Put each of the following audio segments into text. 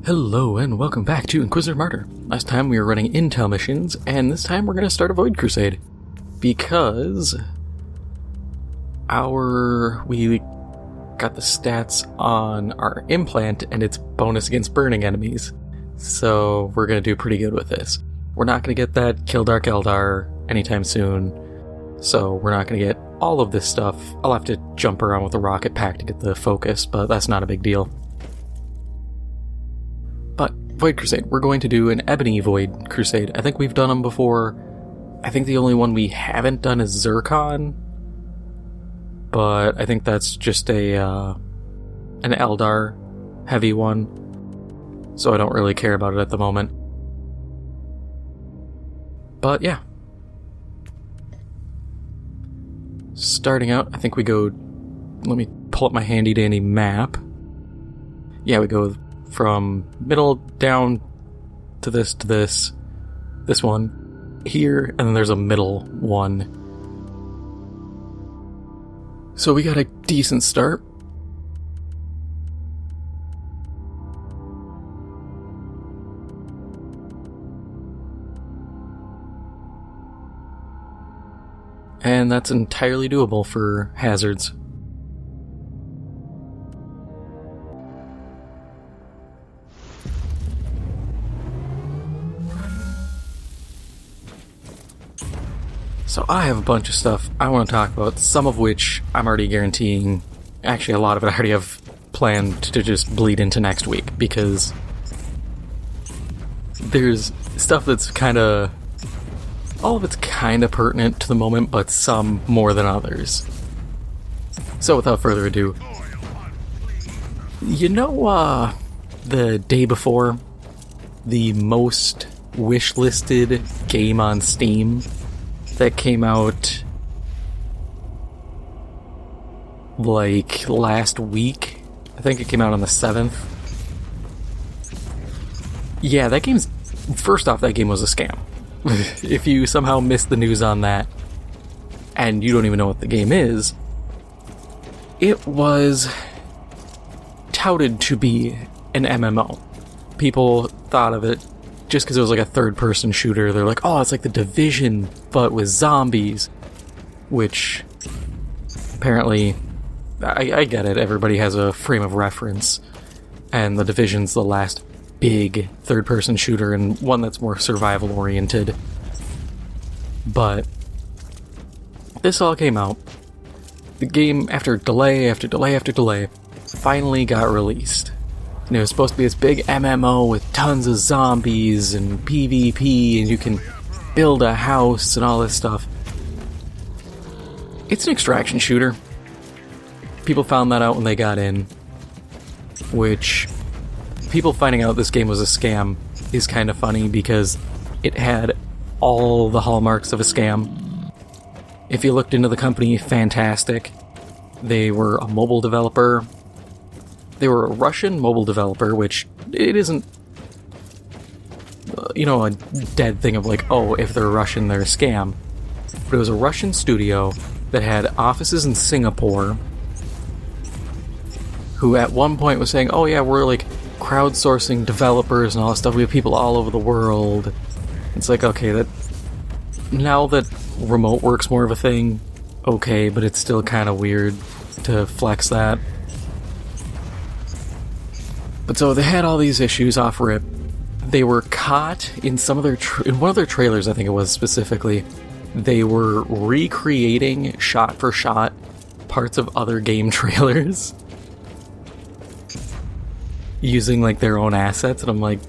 Hello and welcome back to Inquisitor Martyr. Last time we were running intel missions, and this time we're going to start a Void Crusade. Because we got the stats on our implant and its bonus against burning enemies. So we're going to do pretty good with this. We're not going to get that Kill Dark Eldar anytime soon. So we're not going to get all of this stuff. I'll have to jump around with the rocket pack to get the focus, but that's not a big deal. But Void Crusade, we're going to do an Ebony Void Crusade. I think we've done them before. I think the only one we haven't done is Zircon. But I think that's just an Eldar heavy one. So I don't really care about it at the moment. But yeah. Starting out, I think we go... Let me pull up my handy dandy map. Yeah, we go from middle down to this one here, and then there's a middle one. So we got a decent start. And that's entirely doable for hazards. So I have a bunch of stuff I want to talk about, some of which I'm already guaranteeing, actually a lot of it I already have planned to just bleed into next week, because there's stuff that's all of it's kind of pertinent to the moment, but some more than others. So without further ado, you know the day before, the most wish-listed game on Steam that came out like last week? I think it came out on the 7th. Yeah, first off, that game was a scam. If you somehow missed the news on that, and you don't even know what the game is, it was touted to be an MMO. People thought of it just because it was like a third-person shooter. They're like, oh, it's like The Division, but with zombies. Which, apparently, I get it, everybody has a frame of reference, and The Division's the last big third-person shooter, and one that's more survival-oriented. But this all came out. The game, after delay after delay after delay, finally got released. And it was supposed to be this big MMO with tons of zombies and PvP, and you can build a house and all this stuff. It's an extraction shooter. People found that out when they got in, which people finding out this game was a scam is kind of funny because it had all the hallmarks of a scam. If you looked into the company, fantastic. They were a mobile developer. They were a Russian mobile developer, which it isn't, a dead thing of like, oh, if they're Russian, they're a scam. But it was a Russian studio that had offices in Singapore, who at one point was saying, oh yeah, we're like crowdsourcing developers and all that stuff. We have people all over the world. It's like, okay, now that remote work's more of a thing, okay, but it's still kind of weird to flex that. But so they had all these issues off rip. They were caught in some of in one of their trailers, I think it was specifically. They were recreating shot for shot parts of other game trailers using like their own assets, and I'm like,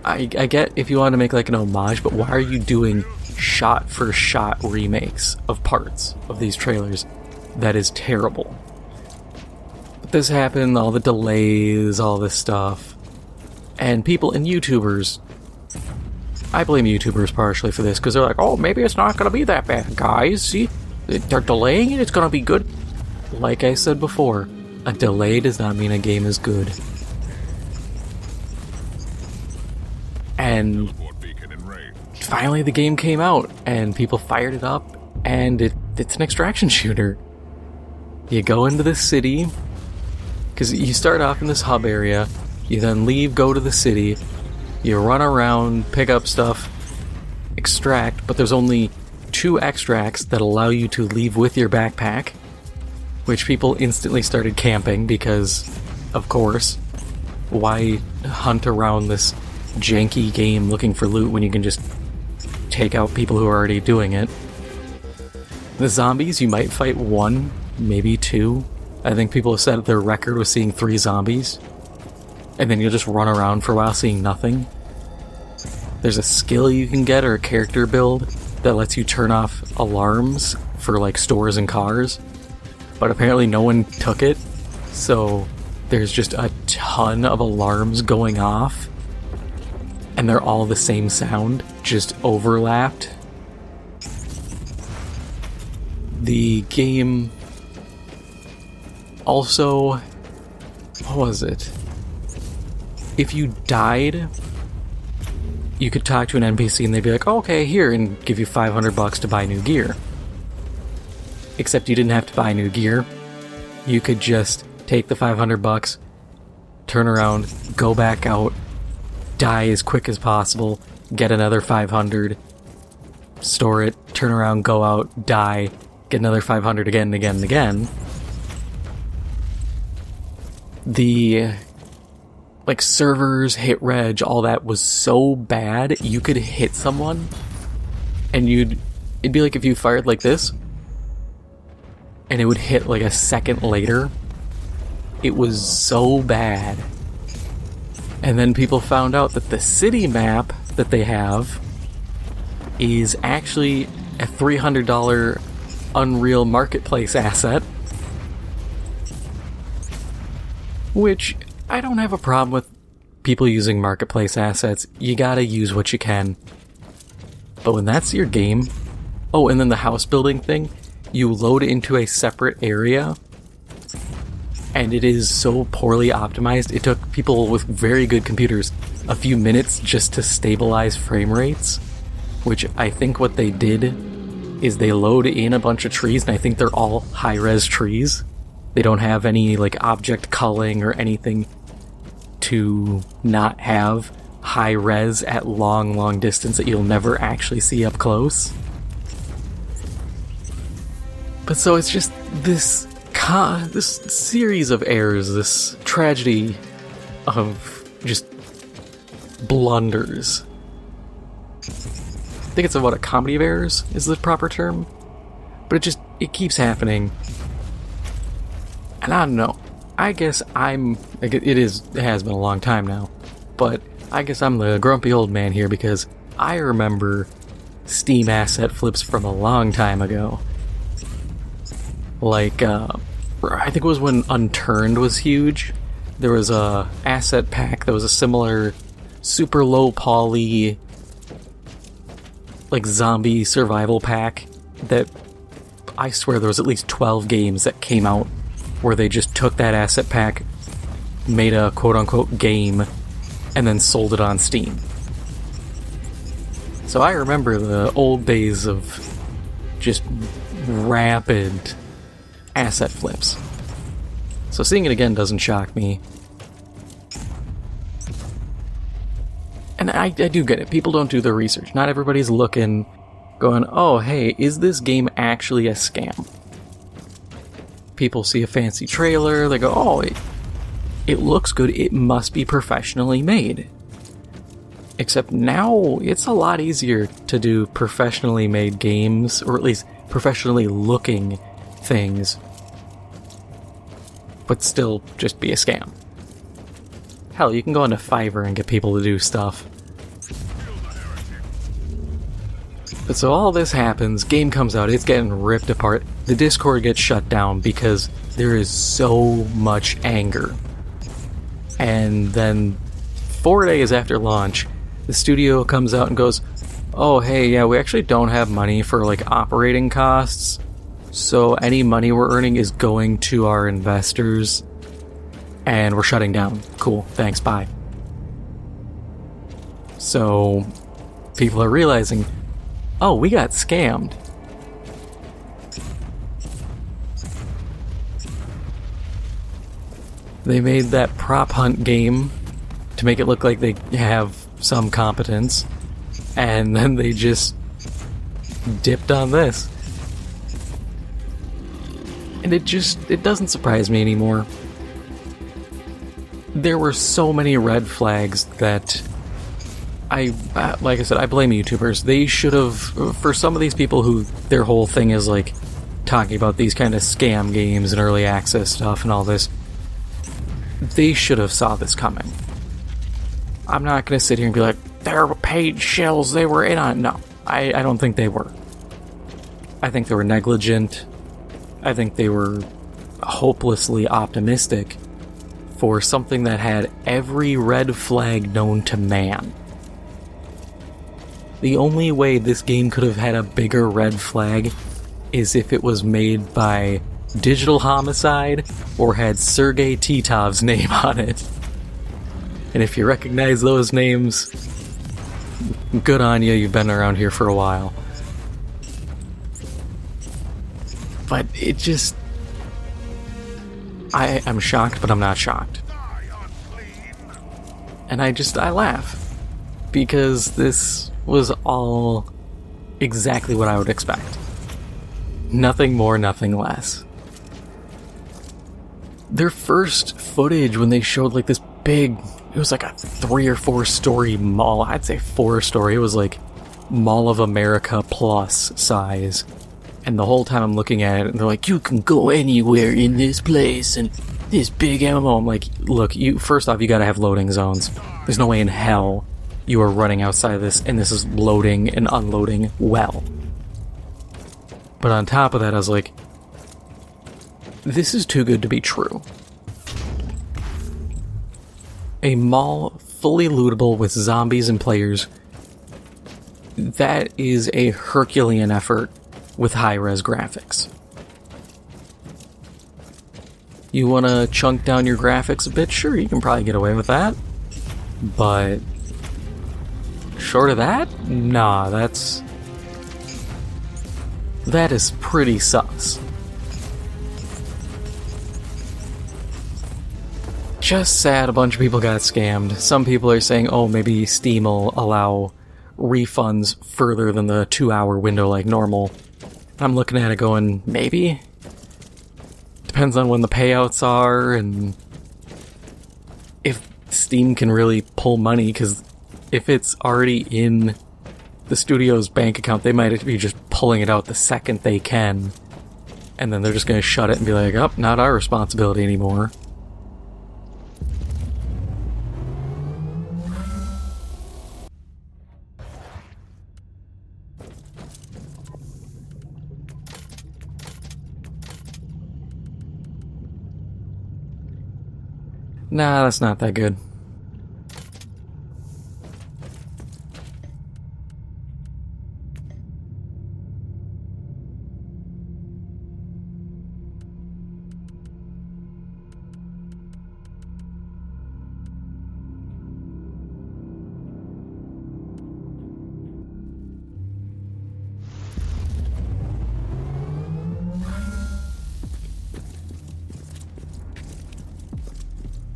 I get if you want to make like an homage, but why are you doing shot for shot remakes of parts of these trailers? That is terrible. This happened, all the delays, all this stuff, and people and YouTubers, I blame YouTubers partially for this, because they're like, oh, maybe it's not going to be that bad, guys, see, they're delaying it, it's going to be good. Like I said before, a delay does not mean a game is good. And finally the game came out, and people fired it up, and it's an extraction shooter. You go into this city, because you start off in this hub area, You then leave, go to the city, you run around, pick up stuff, extract, but there's only 2 extracts that allow you to leave with your backpack, which people instantly started camping because, of course, why hunt around this janky game looking for loot when you can just take out people who are already doing it. The zombies, you might fight 1, maybe 2. I think people have said their record was seeing 3 zombies. And then you'll just run around for a while seeing nothing. There's a skill you can get or a character build that lets you turn off alarms for like stores and cars. But apparently no one took it, so there's just a ton of alarms going off. And they're all the same sound, just overlapped. The game also... what was it? If you died, you could talk to an NPC and they'd be like, oh, okay, here, and give you $500 to buy new gear. Except you didn't have to buy new gear. You could just take the $500, turn around, go back out, die as quick as possible, get another 500, store it, turn around, go out, die, get another 500 again and again and again. The like servers, hit reg, all that was so bad, you could hit someone and it'd be like if you fired like this and it would hit like a second later. It was so bad. And then people found out that the city map that they have is actually a $300 Unreal Marketplace asset, which I don't have a problem with people using marketplace assets. You gotta use what you can. But when that's your game... oh, and then the house building thing, you load into a separate area, and it is so poorly optimized. It took people with very good computers a few minutes just to stabilize frame rates, which I think what they did is they load in a bunch of trees, and I think they're all high-res trees. They don't have any like object culling or anything to not have high res at long distance that you'll never actually see up close. But so it's just this series of errors, this tragedy of just blunders. I think it's about a comedy of errors is the proper term. But it keeps happening. And I don't know. I guess it has been a long time now, but I guess I'm the grumpy old man here because I remember Steam asset flips from a long time ago. Like, I think it was when Unturned was huge. There was a asset pack that was a similar super low poly like zombie survival pack that I swear there was at least 12 games that came out where they just took that asset pack, made a quote-unquote game, and then sold it on Steam. So I remember the old days of just rapid asset flips. So seeing it again doesn't shock me. And I do get it. People don't do their research. Not everybody's looking, going, oh, hey, is this game actually a scam? People see a fancy trailer, they go, oh, it looks good, it must be professionally made. Except now, it's a lot easier to do professionally made games, or at least professionally looking things, but still just be a scam. Hell, you can go into Fiverr and get people to do stuff. But so all this happens, game comes out, it's getting ripped apart, the Discord gets shut down because there is so much anger. And then 4 days after launch, the studio comes out and goes, oh hey, yeah, we actually don't have money for like operating costs, so any money we're earning is going to our investors, and we're shutting down. Cool, thanks, bye. So people are realizing, oh, we got scammed. They made that prop hunt game to make it look like they have some competence, and then they just dipped on this. And it doesn't surprise me anymore. There were so many red flags that like I said, I blame YouTubers. They should have, for some of these people who their whole thing is like talking about these kind of scam games and early access stuff and all this, they should have saw this coming. I'm not going to sit here and be like, they're paid shills, they were in on it. No, I don't think they were. I think they were negligent. I think they were hopelessly optimistic for something that had every red flag known to man. The only way this game could have had a bigger red flag is if it was made by Digital Homicide or had Sergei Titov's name on it. And if you recognize those names, good on you, you've been around here for a while. But it just... I'm shocked, but I'm not shocked. And I laugh. Because this was all exactly what I would expect. Nothing more, nothing less. Their first footage when they showed like this big, it was like a 3 or 4 story mall. I'd say 4 story. It was like Mall of America plus size. And the whole time I'm looking at it, and they're like, you can go anywhere in this place, and this big MMO. I'm like, look, first off, you gotta have loading zones. There's no way in hell you are running outside of this, and this is loading and unloading well. But on top of that, I was like, this is too good to be true. A mall fully lootable with zombies and players. That is a Herculean effort with high-res graphics. You want to chunk down your graphics a bit? Sure, you can probably get away with that. But short of that? Nah, that is pretty sus. Just sad a bunch of people got scammed. Some people are saying, oh, maybe Steam will allow refunds further than the 2-hour window like normal. I'm looking at it going, maybe? Depends on when the payouts are, and if Steam can really pull money, because if it's already in the studio's bank account, they might be just pulling it out the second they can, and then they're just going to shut it and be like, oh, not our responsibility anymore. Nah, that's not that good.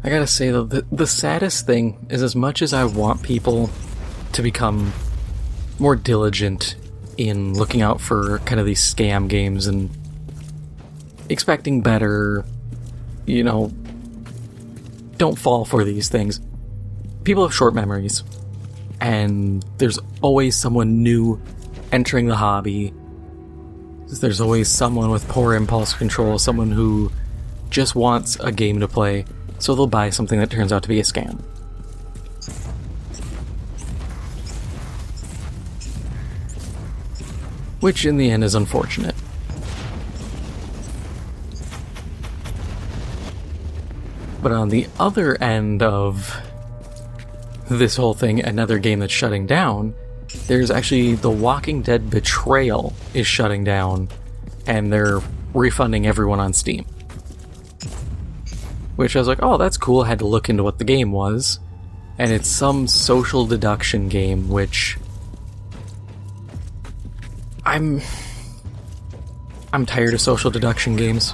I gotta say though, the saddest thing is, as much as I want people to become more diligent in looking out for kind of these scam games and expecting better, you know, don't fall for these things. People have short memories, and there's always someone new entering the hobby. There's always someone with poor impulse control, someone who just wants a game to play. So they'll buy something that turns out to be a scam. Which in the end is unfortunate. But on the other end of this whole thing, another game that's shutting down, there's actually The Walking Dead Betrayal is shutting down, and they're refunding everyone on Steam. Which I was like, oh, that's cool. I had to look into what the game was. And it's some social deduction game, which I'm tired of social deduction games.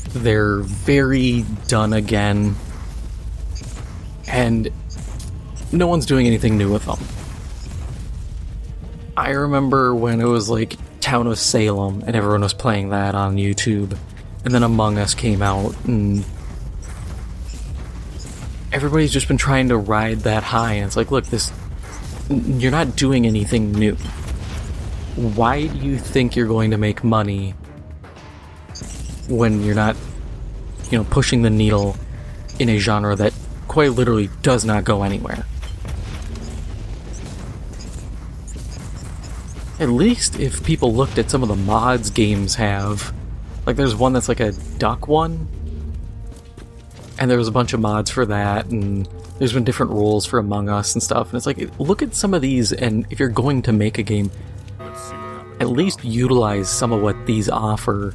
They're very done again. and no one's doing anything new with them. I remember when it was like Town of Salem and everyone was playing that on YouTube, and then Among Us came out, and everybody's just been trying to ride that high, and it's like, look, you're not doing anything new. Why do you think you're going to make money when you're not, pushing the needle in a genre that quite literally does not go anywhere? At least if people looked at some of the mods games have, like there's one that's like a duck one, and there was a bunch of mods for that, and there's been different rules for Among Us and stuff, and it's like, look at some of these, and if you're going to make a game, at least utilize some of what these offer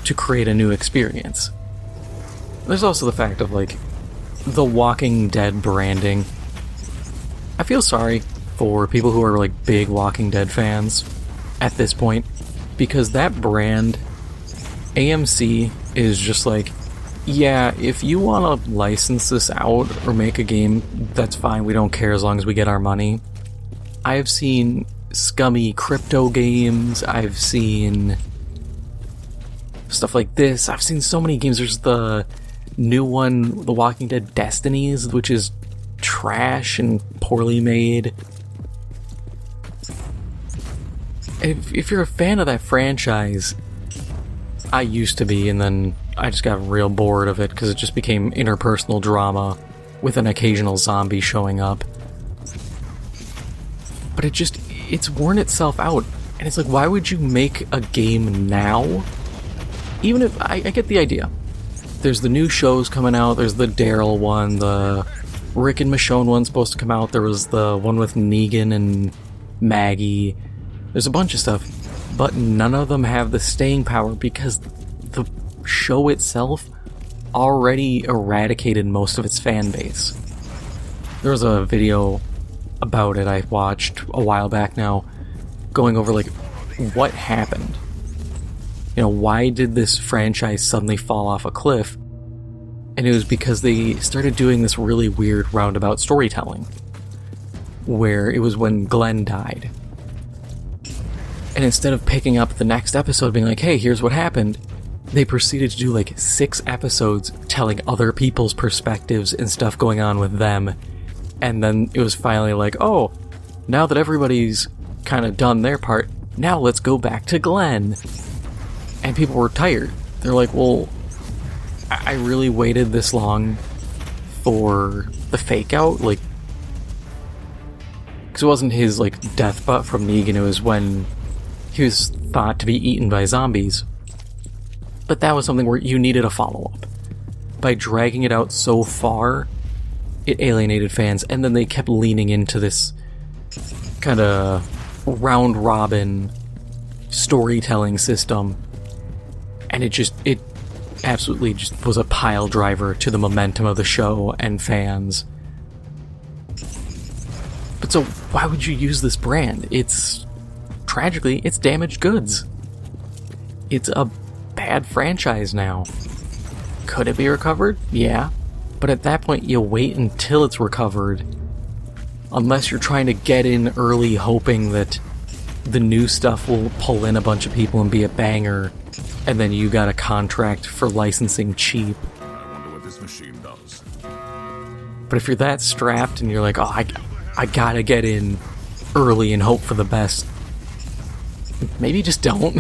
to create a new experience. There's also the fact of, like, the Walking Dead branding. I feel sorry for people who are, like, big Walking Dead fans at this point, because that brand, AMC, is just like, yeah, if you want to license this out or make a game, that's fine, we don't care as long as we get our money. I've seen scummy crypto games, I've seen stuff like this, I've seen so many games. There's the new one, The Walking Dead Destinies, which is trash and poorly made. If you're a fan of that franchise, I used to be, and then I just got real bored of it because it just became interpersonal drama with an occasional zombie showing up. But it's worn itself out, and it's like, why would you make a game now? Even if, I get the idea. There's the new shows coming out, there's the Daryl one, the Rick and Michonne one's supposed to come out, there was the one with Negan and Maggie, there's a bunch of stuff, but none of them have the staying power because the show itself already eradicated most of its fan base. There was a video about it I watched a while back now, going over like what happened. Why did this franchise suddenly fall off a cliff? And it was because they started doing this really weird roundabout storytelling, where it was when Glenn died. And instead of picking up the next episode being like, hey, here's what happened, they proceeded to do like 6 episodes telling other people's perspectives and stuff going on with them. And then it was finally like, oh, now that everybody's kind of done their part, now let's go back to Glenn. And people were tired. They're like, well, I really waited this long for the fake out, like, because it wasn't his like death butt from Negan, it was when he was thought to be eaten by zombies. But that was something where you needed a follow-up. By dragging it out so far, it alienated fans, and then they kept leaning into this kind of round-robin storytelling system, and it absolutely just was a pile driver to the momentum of the show and fans. But so, why would you use this brand? Tragically, it's damaged goods. It's a bad franchise now. Could it be recovered? Yeah. But at that point, you wait until it's recovered. Unless you're trying to get in early hoping that the new stuff will pull in a bunch of people and be a banger, and then you got a contract for licensing cheap. I wonder what this machine does. But if you're that strapped and you're like, oh, I gotta get in early and hope for the best, maybe just don't.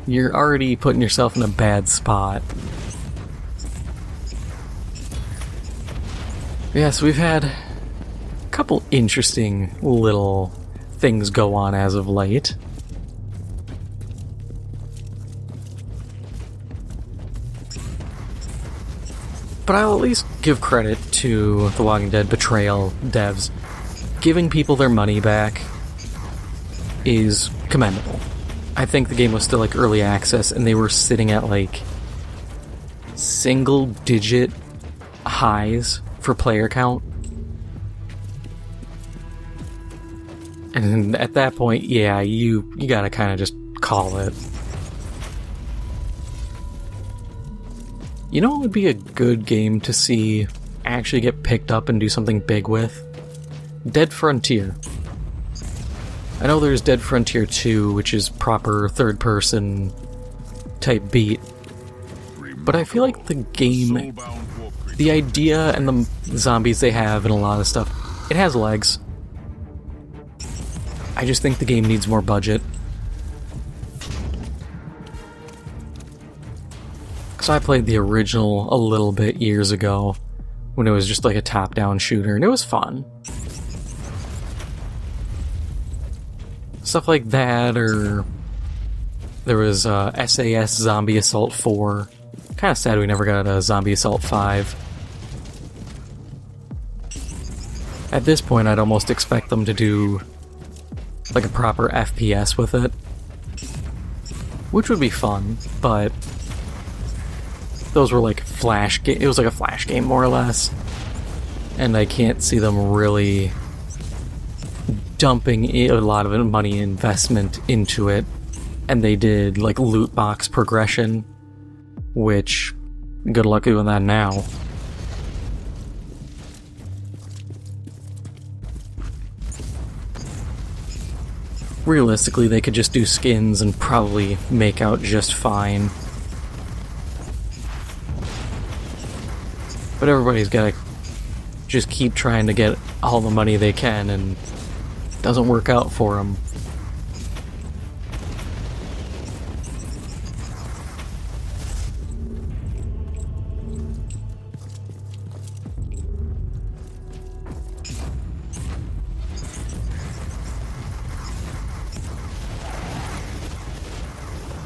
You're already putting yourself in a bad spot. Yeah, so we've had a couple interesting little things go on as of late. But I'll at least give credit to The Walking Dead Betrayal devs. Giving people their money back is commendable. I think the game was still like early access, and they were sitting at like single-digit highs for player count. And at that point, yeah, you gotta kind of just call it. You know what would be a good game to see actually get picked up and do something big with? Dead Frontier. I know there's Dead Frontier 2, which is proper third-person type beat, but I feel like the game, the idea and the zombies they have and a lot of stuff, it has legs. I just think the game needs more budget. So I played the original a little bit years ago when it was just like a top-down shooter, and it was fun. Stuff like that, or there was SAS Zombie Assault 4. Kind of sad we never got a Zombie Assault 5. At this point, I'd almost expect them to do like a proper FPS with it, which would be fun, but those were like it was like a Flash game more or less, and I can't see them really dumping a lot of money investment into it. And they did like loot box progression, which good luck doing that now. Realistically, they could just do skins and probably make out just fine. But everybody's gotta just keep trying to get all the money they can, and it doesn't work out for them.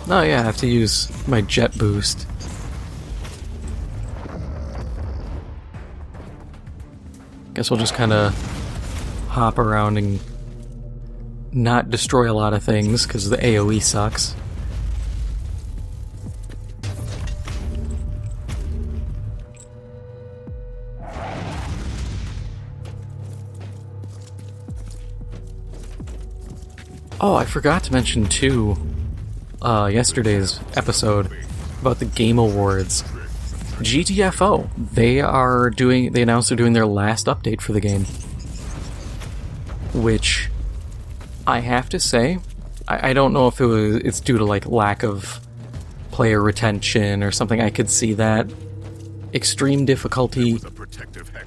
Oh yeah, I have to use my jet boost. Guess we'll just kind of hop around and not destroy a lot of things, because the AoE sucks. Oh, I forgot to mention too, yesterday's episode about the Game Awards. GTFO, they announced they're doing their last update for the game. Which, I have to say, I don't know if it's due to like lack of player retention or something. I could see that. Extreme difficulty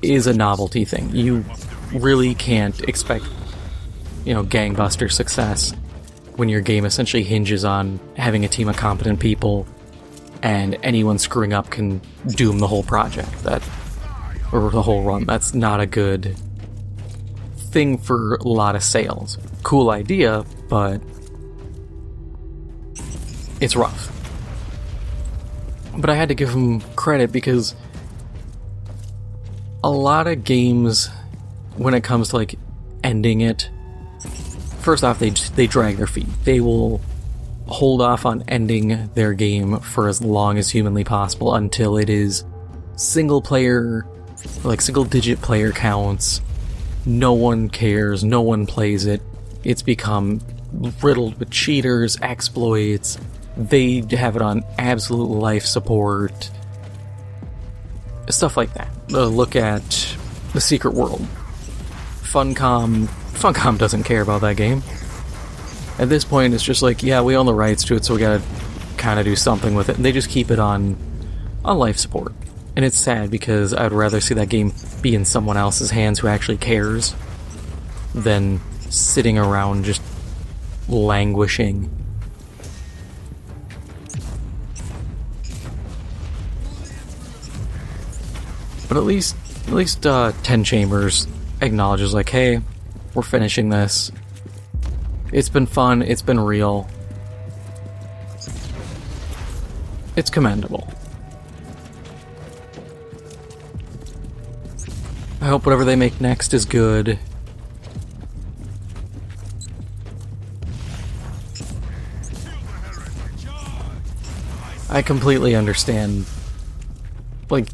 is a novelty thing. You really can't expect, gangbuster success when your game essentially hinges on having a team of competent people, and anyone screwing up can doom the whole project, or the whole run. That's not a good thing for a lot of sales. Cool idea, but it's rough. But I had to give them credit, because a lot of games, when it comes to like ending it, first off, they drag their feet. They will hold off on ending their game for as long as humanly possible until it is single digit player counts. No one cares, no one plays it. It's become riddled with cheaters, exploits. They have it on absolute life support. Stuff like that. Look at The Secret World. Funcom doesn't care about that game. At this point, it's just like, yeah, we own the rights to it, so we gotta kind of do something with it. And they just keep it on life support. And it's sad, because I'd rather see that game be in someone else's hands who actually cares than sitting around just languishing. But at least 10 Chambers acknowledges, like, hey, we're finishing this. It's been fun, it's been real. It's commendable. I hope whatever they make next is good. I completely understand. Like,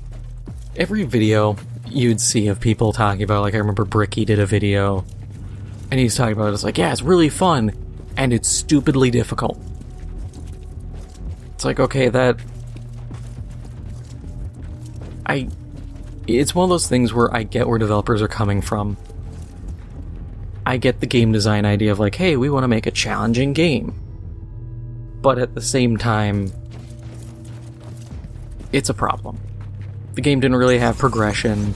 every video you'd see of people talking about, like, I remember Bricky did a video, and he's talking about it, it's like, yeah, it's really fun, and it's stupidly difficult. It's like, okay, It's one of those things where I get where developers are coming from. I get the game design idea of like, hey, we want to make a challenging game. But at the same time, it's a problem. The game didn't really have progression,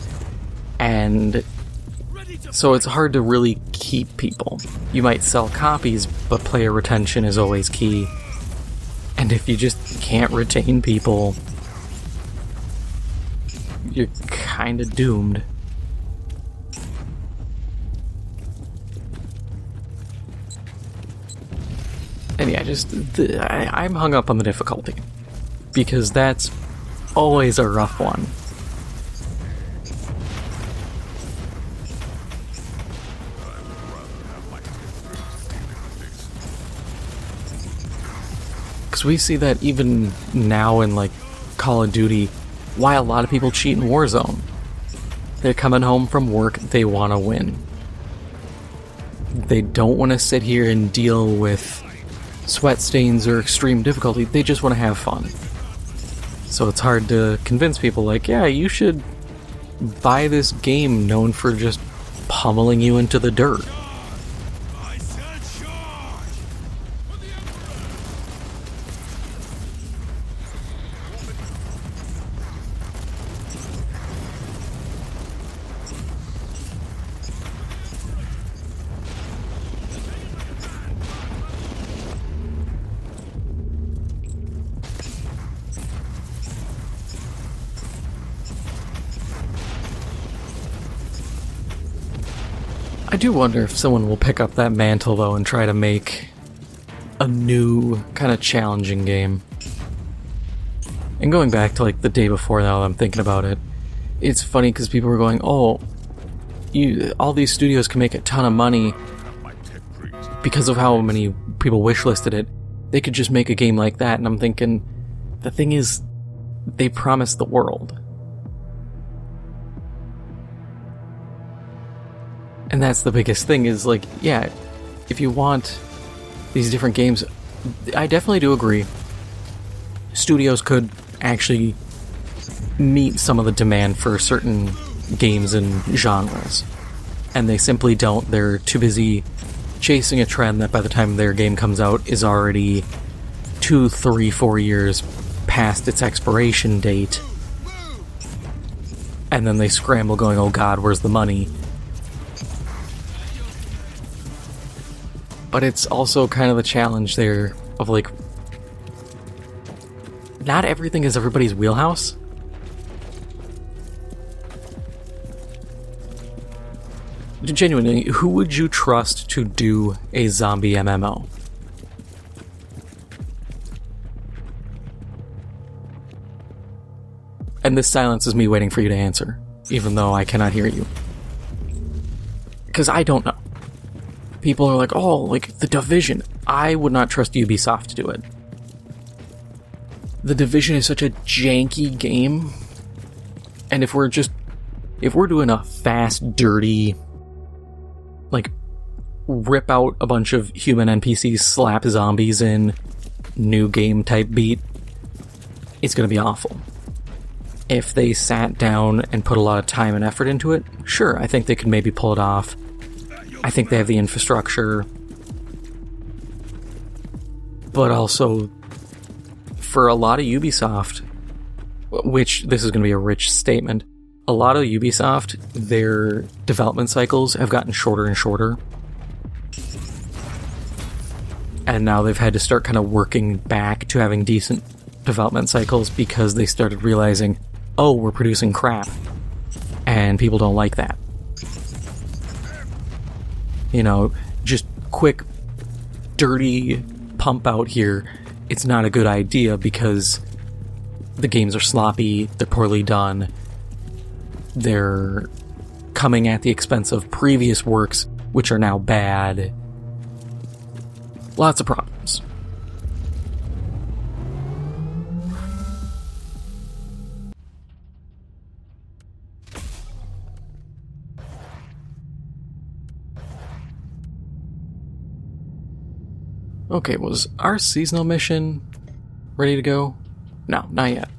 and so it's hard to really keep people. You might sell copies, but player retention is always key. And if you just can't retain people, you're kind of doomed. And yeah, I'm hung up on the difficulty, because that's always a rough one. Because we see that even now in like Call of Duty, why a lot of people cheat in Warzone. They're coming home from work, they want to win. They don't want to sit here and deal with sweat stains or extreme difficulty, they just want to have fun. So it's hard to convince people like, yeah, you should buy this game known for just pummeling you into the dirt. I do wonder if someone will pick up that mantle, though, and try to make a new, kind of challenging game. And going back to, like, the day before now, I'm thinking about it, it's funny because people were going, oh, all these studios can make a ton of money because of how many people wishlisted it. They could just make a game like that, and I'm thinking, the thing is, they promised the world. And that's the biggest thing is, like, yeah, if you want these different games, I definitely do agree. Studios could actually meet some of the demand for certain games and genres. And they simply don't. They're too busy chasing a trend that by the time their game comes out is already 2, 3, 4 years past its expiration date. And then they scramble going, oh god, where's the money? But it's also kind of the challenge there of, like, not everything is everybody's wheelhouse. Genuinely, who would you trust to do a zombie MMO? And this silence is me waiting for you to answer, even though I cannot hear you. Because I don't know. People are like, oh, like, The Division. I would not trust Ubisoft to do it. The Division is such a janky game. And if we're doing a fast, dirty, like, rip out a bunch of human NPCs, slap zombies in, new game type beat, it's gonna be awful. If they sat down and put a lot of time and effort into it, sure, I think they could maybe pull it off. I think they have the infrastructure, but also for a lot of Ubisoft, which this is going to be a rich statement, a lot of Ubisoft, their development cycles have gotten shorter and shorter. And now they've had to start kind of working back to having decent development cycles because they started realizing, oh, we're producing crap. And people don't like that. You know, just quick, dirty pump out here, it's not a good idea because the games are sloppy, they're poorly done, they're coming at the expense of previous works, which are now bad. Lots of problems. Okay, was our seasonal mission ready to go? No, not yet.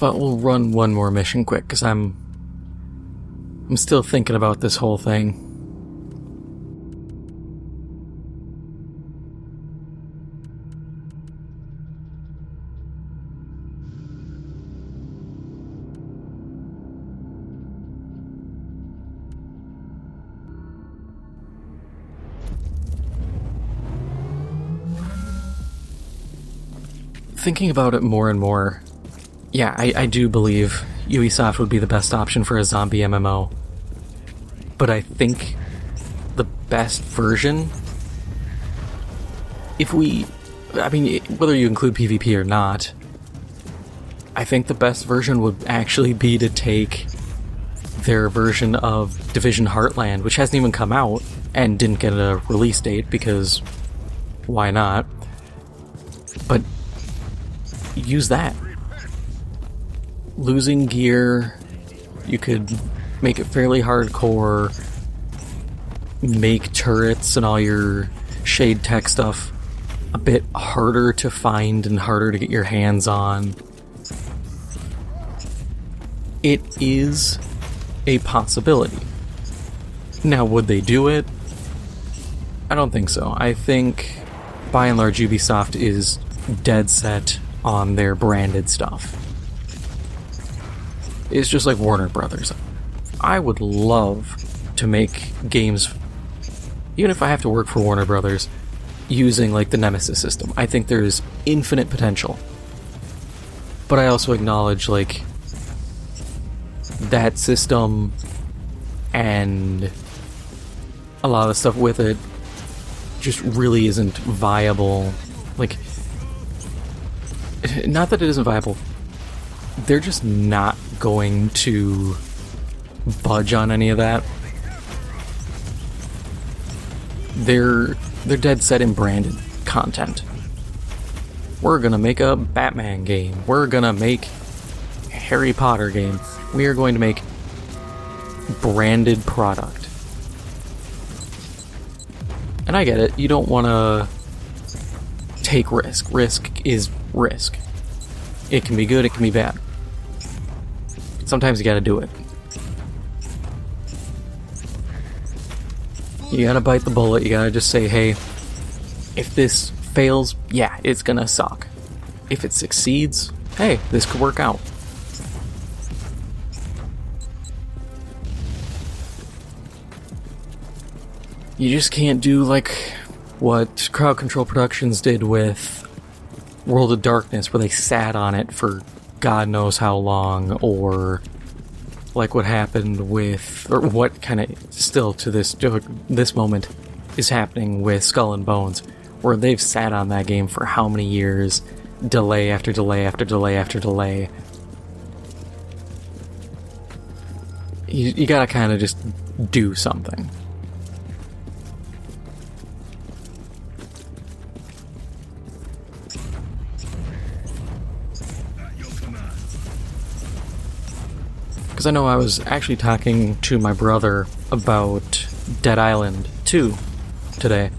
But we'll run one more mission quick, because I'm still thinking about this whole thing. Thinking about it more and more, yeah, I do believe Ubisoft would be the best option for a zombie MMO. But I think the best version, whether you include PvP or not, I think the best version would actually be to take their version of Division Heartland, which hasn't even come out and didn't get a release date because why not? But use that. Losing gear, you could make it fairly hardcore, make turrets and all your shade tech stuff a bit harder to find and harder to get your hands on. It is a possibility. Now, would they do it? I don't think so. I think, by and large, Ubisoft is dead set on their branded stuff. It's just like Warner Brothers. I would love to make games, even if I have to work for Warner Brothers, using like the Nemesis system. I think there's infinite potential. But I also acknowledge like that system and a lot of the stuff with it just really isn't viable. Like, not that it isn't viable, they're just not going to budge on any of that. They're dead set in branded content. We're gonna make a Batman game. We're gonna make a Harry Potter game. We are going to make branded product. And I get it, you don't want to take risk. Risk is risk. It can be good, it can be bad. Sometimes you gotta do it. You gotta bite the bullet, you gotta just say, hey, if this fails, yeah, it's gonna suck. If it succeeds, hey, this could work out. You just can't do like what Crowd Control Productions did with World of Darkness, where they sat on it for God knows how long, or like what happened with, or what kind of still to this moment is happening with Skull and Bones, where they've sat on that game for how many years, delay after delay after delay after delay. You gotta kind of just do something. Because I know I was actually talking to my brother about Dead Island 2 today.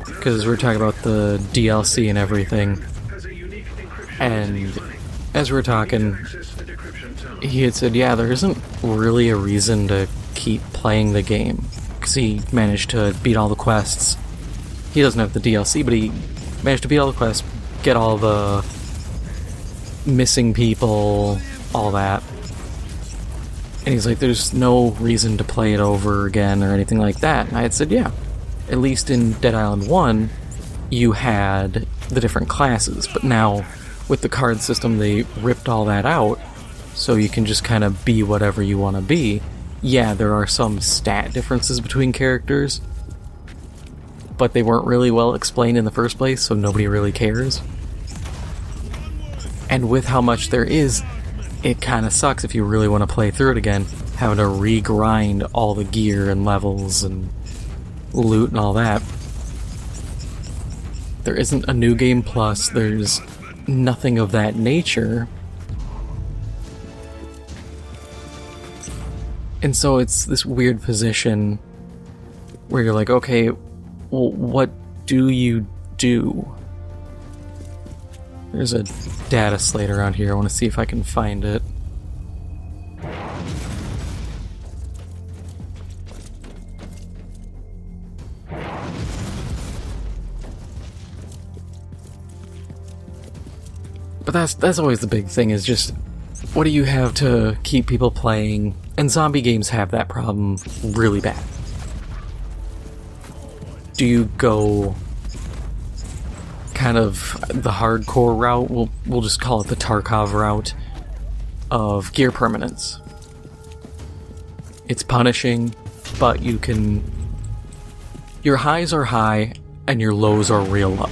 Because we were talking about the DLC and everything. And as we were talking, he had said, yeah, there isn't really a reason to keep playing the game. Because he managed to beat all the quests. He doesn't have the DLC, but he managed to beat all the quests, get all the missing people, all that. And he's like, there's no reason to play it over again or anything like that. And I had said, yeah, at least in Dead Island 1, you had the different classes. But now, with the card system, they ripped all that out, so you can just kind of be whatever you want to be. Yeah, there are some stat differences between characters, but they weren't really well explained in the first place, so nobody really cares. And with how much there is, it kind of sucks if you really want to play through it again, having to re-grind all the gear and levels and loot and all that. There isn't a new game plus, there's nothing of that nature. And so it's this weird position where you're like, okay, well, what do you do? There's a data slate around here. I want to see if I can find it. But that's always the big thing, is just what do you have to keep people playing? And zombie games have that problem really bad. Do you go kind of the hardcore route? We'll just call it the Tarkov route of gear permanence. It's punishing, but you can... Your highs are high, and your lows are real low.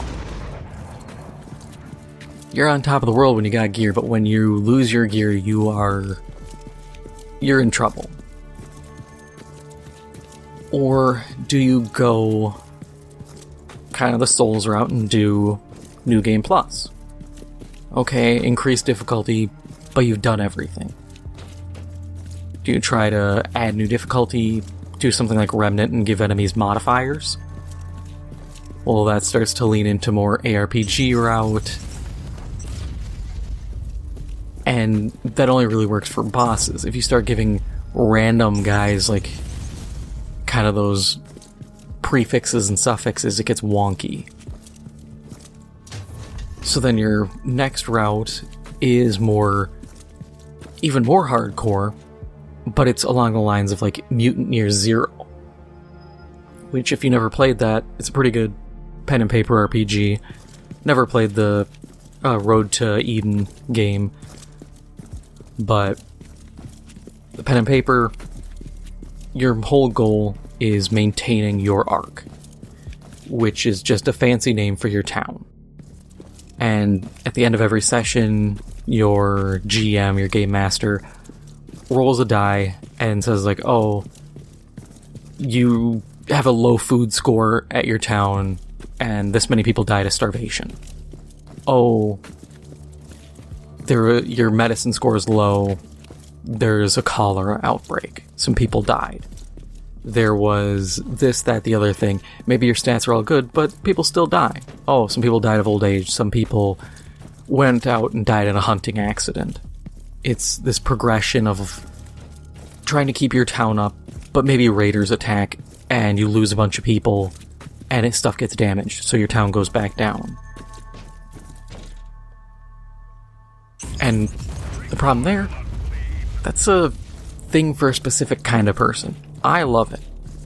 You're on top of the world when you got gear, but when you lose your gear, you're in trouble. Or do you go kind of the Souls route and do New Game Plus? Okay, increase difficulty, but you've done everything. Do you try to add new difficulty, do something like Remnant and give enemies modifiers? Well, that starts to lean into more ARPG route. And that only really works for bosses. If you start giving random guys, like, kind of those prefixes and suffixes, it gets wonky. So then your next route is even more hardcore, but it's along the lines of, like, Mutant Year Zero. Which, if you never played that, it's a pretty good pen and paper RPG. Never played the Road to Eden game. But the pen and paper, your whole goal is maintaining your arc, which is just a fancy name for your town. And at the end of every session, your GM, your game master, rolls a die and says like, oh, you have a low food score at your town and this many people died of starvation. Oh, your medicine score is low. There's a cholera outbreak. Some people died. There was this, that, the other thing. Maybe your stats are all good, but people still die. Oh, some people died of old age. Some people went out and died in a hunting accident. It's this progression of trying to keep your town up, but maybe raiders attack and you lose a bunch of people and stuff gets damaged, so your town goes back down. And the problem there, that's a thing for a specific kind of person. I love it.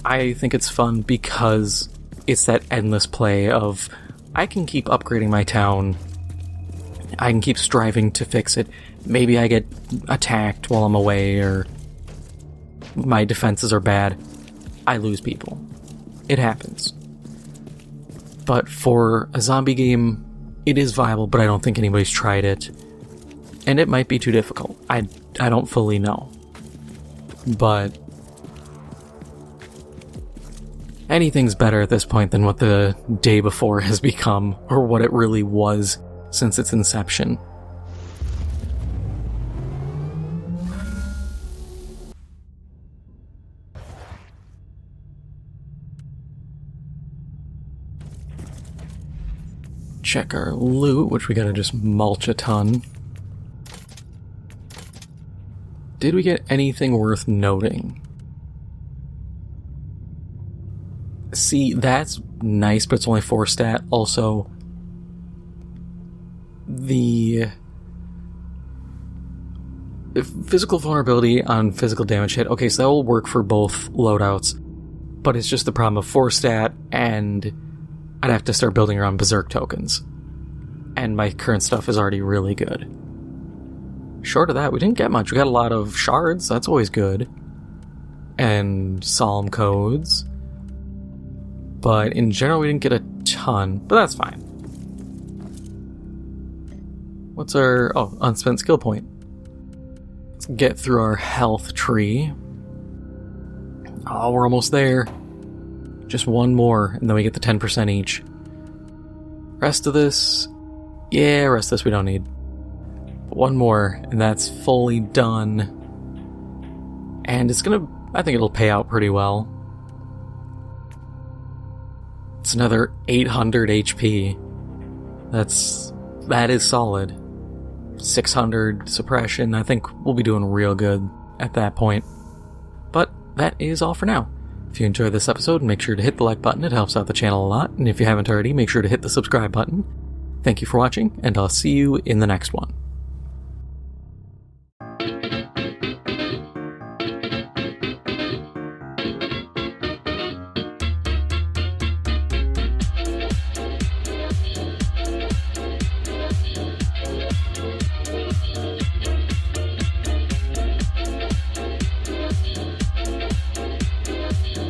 I think it's fun because it's that endless play of, I can keep upgrading my town, I can keep striving to fix it, maybe I get attacked while I'm away, or my defenses are bad, I lose people. It happens. But for a zombie game, it is viable, but I don't think anybody's tried it. And it might be too difficult. I don't fully know. But anything's better at this point than what the day before has become, or what it really was since its inception. Check our loot, which we gotta just mulch a ton. Did we get anything worth noting? See, that's nice, but it's only 4 stat. Also, the physical vulnerability on physical damage hit. Okay, so that will work for both loadouts, but it's just the problem of 4 stat, and I'd have to start building around berserk tokens. And my current stuff is already really good. Short of that, we didn't get much. We got a lot of shards, that's always good. And psalm codes. But in general, we didn't get a ton, but that's fine. What's our... oh, unspent skill point. Let's get through our health tree. Oh, we're almost there. Just one more, and then we get the 10% each. Rest of this... yeah, rest of this we don't need. One more, and that's fully done. And it's gonna... I think it'll pay out pretty well. It's another 800 HP. That's that is solid. 600 suppression, I think we'll be doing real good at that point. But that is all for now. If you enjoyed this episode, make sure to hit the like button, it helps out the channel a lot, and if you haven't already, make sure to hit the subscribe button. Thank you for watching, and I'll see you in the next one.